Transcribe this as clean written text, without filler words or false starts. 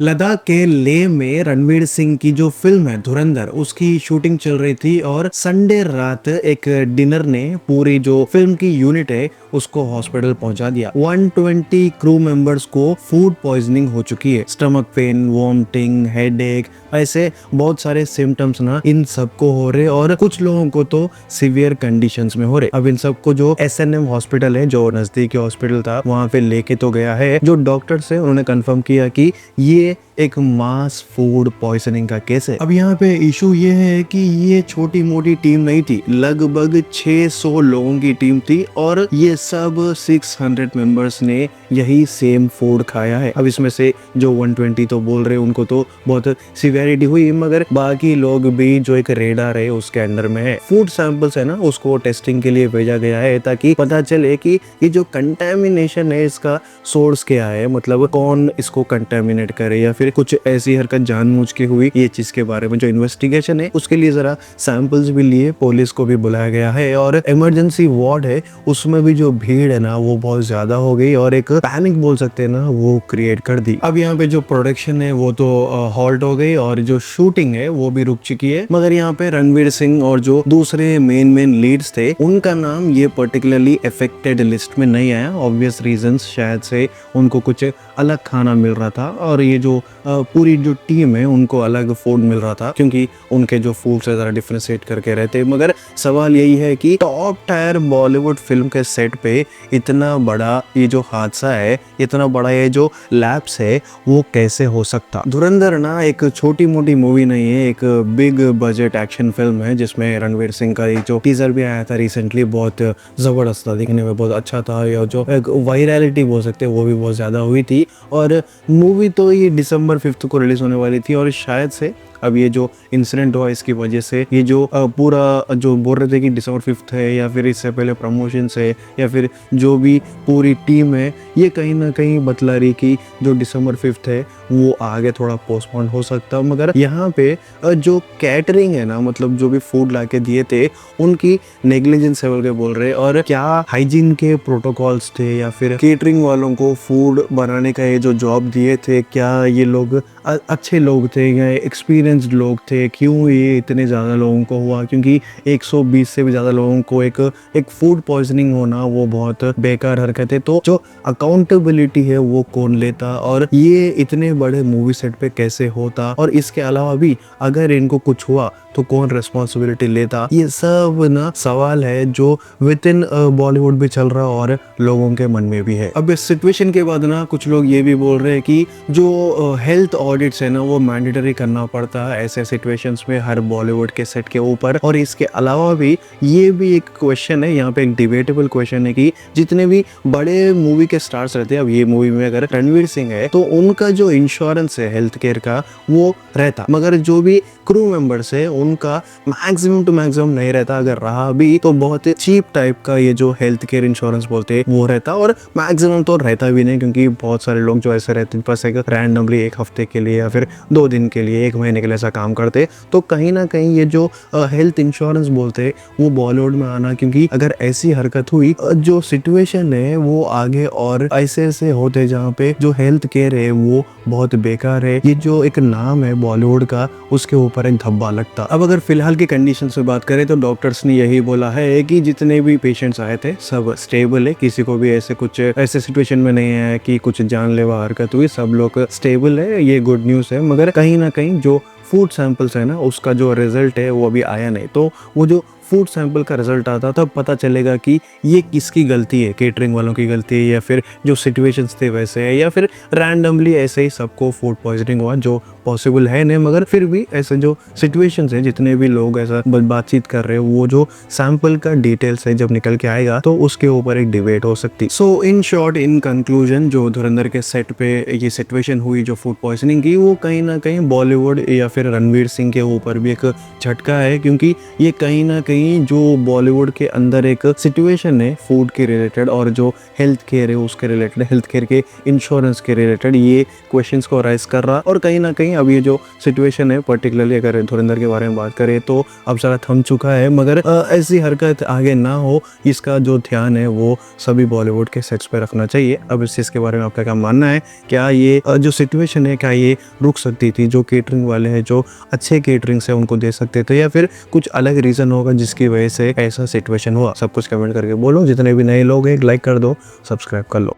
लद्दाख के लेह में रणवीर सिंह की जो फिल्म है धुरंधर, उसकी शूटिंग चल रही थी और संडे रात एक डिनर ने पूरी जो फिल्म की यूनिट है उसको हॉस्पिटल पहुंचा दिया। 120 क्रू मेंबर्स को फूड पॉइजनिंग हो चुकी है। स्टमक पेन, वॉमिटिंग, हेडेक, ऐसे बहुत सारे सिम्टम्स ना इन सबको हो रहे और कुछ लोगों को तो सीवियर कंडीशंस में हो रहे। अब इन सबको जो SNM हॉस्पिटल है, जो नजदीकी हॉस्पिटल था, वहां पे लेके तो गया है। जो डॉक्टर्स है उन्होंने कंफर्म किया कि ये एक मास फूड पॉइजनिंग का केस है। अब यहाँ पे इशू ये है कि ये छोटी मोटी टीम नहीं थी, लगभग 600 लोगों की टीम थी और ये सब 600 मेंबर्स ने यही सेम फूड खाया है। अब इसमें से जो 120 तो बोल रहे उनको तो बहुत सिवियरिटी हुई, मगर बाकी लोग भी जो एक रेडार है उसके अंडर में है। फूड सैंपल्स है ना, उसको टेस्टिंग के लिए भेजा गया है ताकि पता चले कि ये जो कंटेमिनेशन है इसका सोर्स क्या है, मतलब कौन इसको कंटेमिनेट करे या फिर कुछ ऐसी हरकत जानबूझ के हुई, ये चीज के बारे में जो इन्वेस्टिगेशन है उसके लिए जरा सैंपल्स भी लिए, पुलिस को भी बुलाया गया है। और इमरजेंसी वार्ड है उसमें भी जो भीड़ है ना वो बहुत ज्यादा हो गई और एक पैनिक बोल सकते हैं ना वो क्रिएट कर दी। अब यहाँ पे जो प्रोडक्शन है वो तो हॉल्ट हो गई और जो शूटिंग है वो भी रुक चुकी है, मगर यहाँ पे रणवीर सिंह और जो दूसरे मेन लीड्स थे उनका नाम ये पर्टिकुलरली अफेक्टेड लिस्ट में नहीं आया। ऑब्वियस रीजंस, शायद से उनको कुछ अलग खाना मिल रहा था और ये जो पूरी जो टीम है उनको अलग फूड मिल रहा था, क्योंकि उनके जो फूड से जरा डिफरेंशिएट करके रहते। मगर सवाल यही है कि टॉप टायर बॉलीवुड फिल्म के सेट पे इतना बड़ा ये जो हादसा है, इतना बड़ा ये जो लैप्स है, वो कैसे हो सकता। धुरंधर ना एक छोटी मोटी मूवी नहीं है, एक बिग बजट एक्शन फिल्म है जिसमें रणवीर सिंह का जो टीजर भी आया था रिसेंटली, बहुत जबरदस्त था, दिखने में बहुत अच्छा था। और जो एक वायरलिटी बोल सकते हैं वो भी बहुत ज्यादा हुई थी। और मूवी तो ये दिसंबर 5 को रिलीज होने वाली थी और शायद से अब ये जो इंसिडेंट हुआ इसकी वजह से ये जो पूरा जो बोल रहे थे कि दिसंबर 5 है या फिर इससे पहले प्रमोशन है या फिर जो भी पूरी टीम है, ये कहीं ना कहीं बतला रही कि जो दिसंबर 5 है वो आगे थोड़ा पोस्टपोन हो सकता। मगर यहाँ पे जो कैटरिंग है ना, मतलब जो भी फूड ला के दिए थे उनकी नेग्लिजेंस लेवल के बोल रहे, और क्या हाइजीन के प्रोटोकॉल्स थे या फिर केटरिंग वालों को फूड बनाने का ये जो जॉब दिए थे, क्या ये लोग अच्छे लोग थे या एक्सपीरियंस्ड लोग थे, क्यों ये इतने ज़्यादा लोगों को हुआ। क्योंकि 120 से भी ज़्यादा लोगों को एक फूड पॉइजनिंग होना वो बहुत बेकार हरकत है। तो जो अकाउंटेबिलिटी है वो कौन लेता और ये इतने बड़े मूवी सेट पे कैसे होता, और इसके अलावा भी अगर इनको कुछ हुआ तो कौन रिस्पॉन्सिबिलिटी लेता, ये सब ना सवाल है जो विद इन बॉलीवुड भी चल रहा और लोगों के मन में भी है। अब इस सिचुएशन के बाद ना कुछ लोग ये भी बोल रहे हैं कि जो हेल्थ ऑडिट्स है ना वो मैंडेटरी करना पड़ता है ऐसे सिचुएशंस में हर बॉलीवुड के सेट के ऊपर। और इसके अलावा भी ये भी एक क्वेश्चन है, यहाँ पे एक डिबेटेबल क्वेश्चन है कि जितने भी बड़े मूवी के स्टार्स रहते हैं, अब ये मूवी में अगर रणवीर सिंह है तो उनका जो इंश्योरेंस है हेल्थ केयर का वो रहता, मगर जो भी क्रू मेंबर्स है उनका मैक्सिमम टू मैक्सिमम नहीं रहता, अगर रहा भी तो बहुत चीप टाइप का ये जो हेल्थ केयर इंश्योरेंस बोलते हैं वो रहता, और मैक्सिमम तो रहता भी नहीं, क्योंकि बहुत सारे लोग जो ऐसे रहते हैं बस एक रैंडमली एक हफ्ते के लिए या फिर 2 दिन के लिए, 1 महीने के लिए ऐसा काम करते। तो कहीं ना कहीं ये जो हेल्थ इंश्योरेंस बोलते हैं वो बॉलीवुड में आना, क्योंकि अगर ऐसी हरकत हुई, जो सिचुएशन है वो आगे और ऐसे ऐसे होते जहाँ पे जो हेल्थ केयर है वो बहुत बेकार है, ये जो एक नाम है बॉलीवुड का उसके ऊपर एक धब्बा लगता। अब अगर फिलहाल की कंडीशन से बात करें तो डॉक्टर्स ने यही बोला है कि जितने भी पेशेंट्स आए थे सब स्टेबल है, किसी को भी ऐसे सिचुएशन में नहीं है कि कुछ जानलेवा हरकत हुई, सब लोग स्टेबल है, ये गुड न्यूज है। मगर कहीं ना कहीं जो फूड सैंपल्स है ना उसका जो रिजल्ट है वो अभी आया नहीं, तो वो जो फूड सैंपल का रिजल्ट आता तब पता चलेगा कि ये किसकी गलती है, केटरिंग वालों की गलती है या फिर जो सिचुएशंस थे वैसे है या फिर रैंडमली ऐसे ही सबको फूड पॉइजनिंग हुआ, जो पॉसिबल है नहीं। मगर फिर भी ऐसे जो सिचुएशंस है, जितने भी लोग ऐसा बातचीत कर रहे हैं, वो जो सैंपल का डिटेल्स है जब निकल के आएगा तो उसके ऊपर एक डिबेट हो सकती। सो इन शॉर्ट, इन कंक्लूजन, जो धुरंधर के सेट पे ये सिचुएशन हुई जो फूड पॉइजनिंग की, वो कहीं ना कहीं बॉलीवुड या फिर रणवीर सिंह के ऊपर भी एक झटका है, क्योंकि ये कहीं ना कहीं कहीं जो बॉलीवुड के अंदर एक सिचुएशन है फूड के रिलेटेड और जो हेल्थ केयर है उसके रिलेटेड, हेल्थ केयर के इंश्योरेंस के रिलेटेड, ये क्वेश्चंस को राइज कर रहा। और कहीं ना कहीं अब ये जो सिचुएशन है, पर्टिकुलरली अगर धुरंधर के बारे में बात करें तो अब सारा थम चुका है, मगर ऐसी हरकत आगे ना हो इसका जो ध्यान है वो सभी बॉलीवुड के सेट्स पे रखना चाहिए। अब इस चीज़ के बारे में आपका क्या मानना है? क्या ये जो सिचुएशन है क्या ये रुक सकती थी? जो केटरिंग वाले हैं, जो अच्छे केटरिंग से उनको दे सकते थे, या फिर कुछ अलग रीज़न होगा जिसकी वजह से ऐसा सिचुएशन हुआ? सब कुछ कमेंट करके बोलो। जितने भी नए लोग हैं एक लाइक कर दो, सब्सक्राइब कर लो।